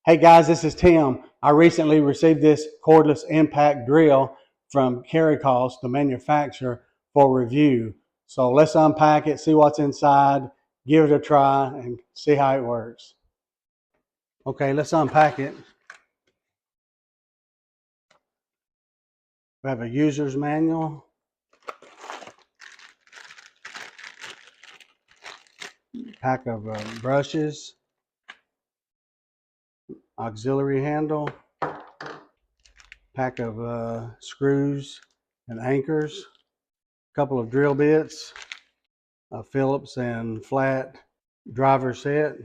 Hey guys, this is Tim. I recently received this cordless impact drill from Keri-Kos, the manufacturer, for review. So let's unpack it, see what's inside, give it a try, and see how it works. Okay, let's unpack it. We have a user's manual, pack of brushes, auxiliary handle, pack of screws and anchors, a couple of drill bits, a Phillips and flat driver set,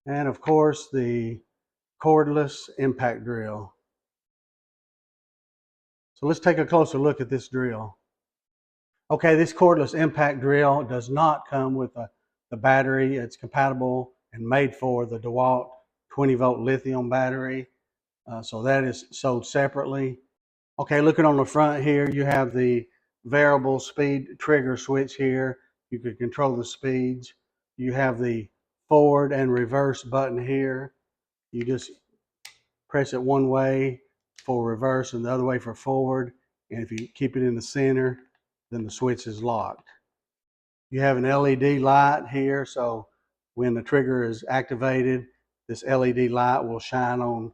and of course the cordless impact drill. So let's take a closer look at this drill. Okay, this cordless impact drill does not come with the battery. It's compatible and made for the DeWalt 20-volt lithium battery. So that is sold separately. Okay, looking on the front here, you have the variable speed trigger switch here. You can control the speeds. You have the forward and reverse button here. You just press it one way for reverse and the other way for forward. And if you keep it in the center, then the switch is locked. You have an LED light here, so when the trigger is activated, this LED light will shine on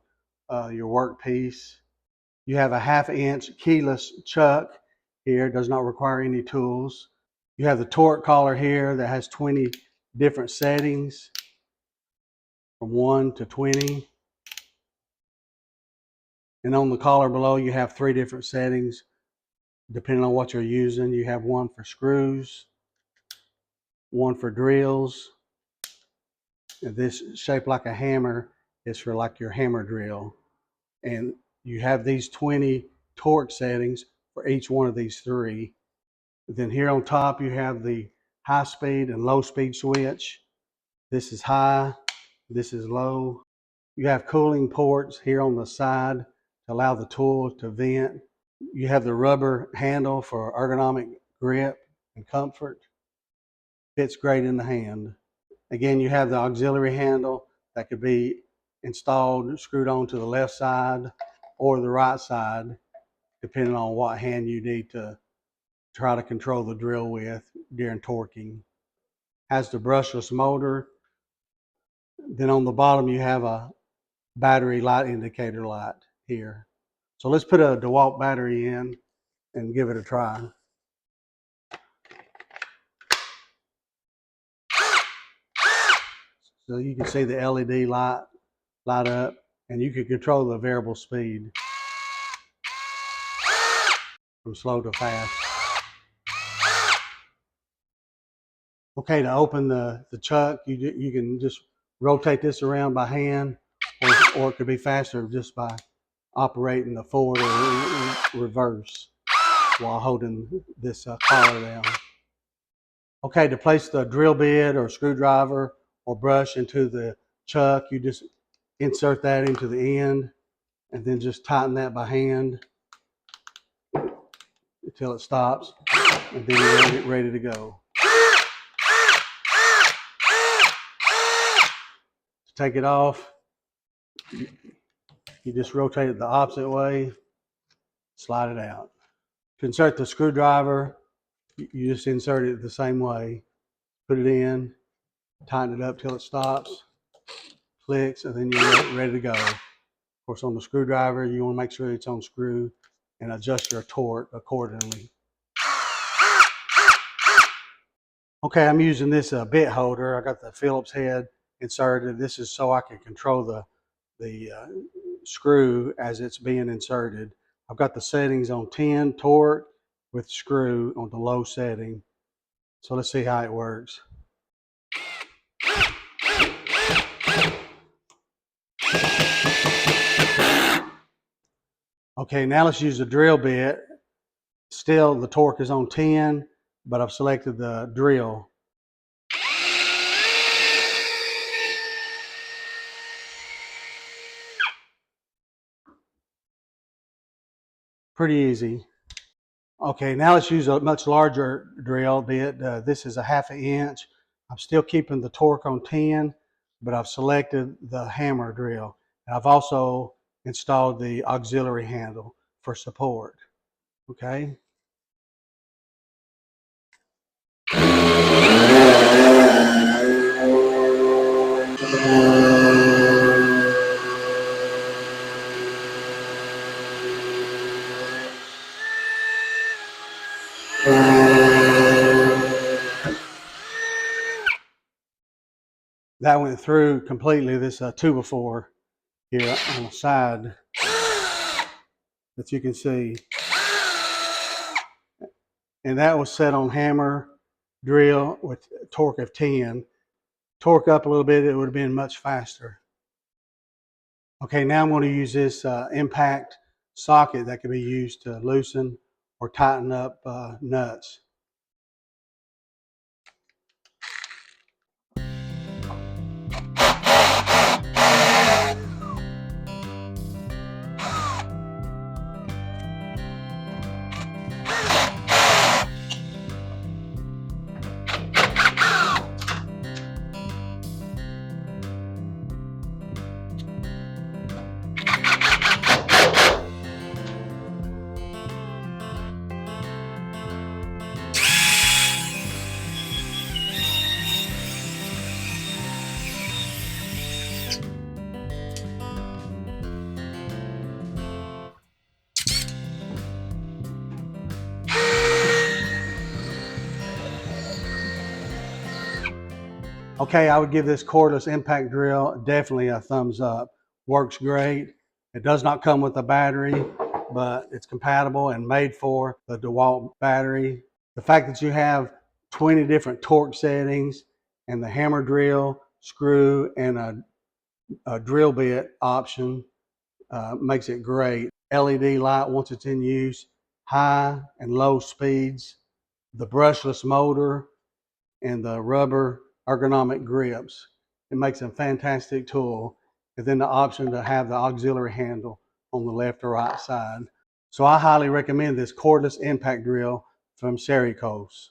your workpiece. You have a 1/2-inch keyless chuck here, does not require any tools. You have the torque collar here that has 20 different settings from 1 to 20. And on the collar below, you have 3 different settings depending on what you're using. You have one for screws, one for drills, and this shaped like a hammer is for like your hammer drill. And you have these 20 torque settings for each one of these 3. Then here on top, you have the high speed and low speed switch. This is high, this is low. You have cooling ports here on the side to allow the tool to vent. You have the rubber handle for ergonomic grip and comfort. Fits great in the hand. Again, you have the auxiliary handle that could be installed, screwed onto the left side or the right side, depending on what hand you need to try to control the drill with during torquing. Has the brushless motor. Then on the bottom, you have a battery light indicator light here. So let's put a DeWalt battery in and give it a try. So you can see the LED light up, and you can control the variable speed from slow to fast. Okay, to open the chuck, you can just rotate this around by hand, or it could be faster just by operating the forward or reverse while holding this collar down. Okay, to place the drill bit or screwdriver or brush into the chuck, you just insert that into the end and then just tighten that by hand until it stops, and then you're ready to go. To take it off, you just rotate it the opposite way, slide it out. To insert the screwdriver, you just insert it the same way. Put it in, tighten it up till it stops, clicks, and then you're ready to go. Of course, on the screwdriver, you want to make sure it's on screw and adjust your torque accordingly. Okay, I'm using this bit holder. I got the Phillips head inserted. This is so I can control the screw as it's being inserted. I've got the settings on 10 torque with screw on the low setting. So let's see how it works. Okay, now let's use the drill bit. Still, the torque is on 10, but I've selected the drill. Pretty easy. Okay, now let's use a much larger drill bit. This is a 1/2 inch. I'm still keeping the torque on 10, but I've selected the hammer drill. And I've also installed the auxiliary handle for support. Okay. That went through completely this 2x4 here on the side that you can see. And that was set on hammer drill with torque of 10. Torque up a little bit, it would have been much faster. Okay, now I'm going to use this impact socket that can be used to loosen or tighten up nuts. Okay, I would give this cordless impact drill definitely a thumbs up. Works great. It does not come with a battery, but it's compatible and made for the DeWalt battery. The fact that you have 20 different torque settings and the hammer drill, screw, and a drill bit option makes it great. LED light once it's in use, high and low speeds, the brushless motor, and the rubber ergonomic grips. It makes a fantastic tool. And then the option to have the auxiliary handle on the left or right side. So I highly recommend this cordless impact drill from Cerycose.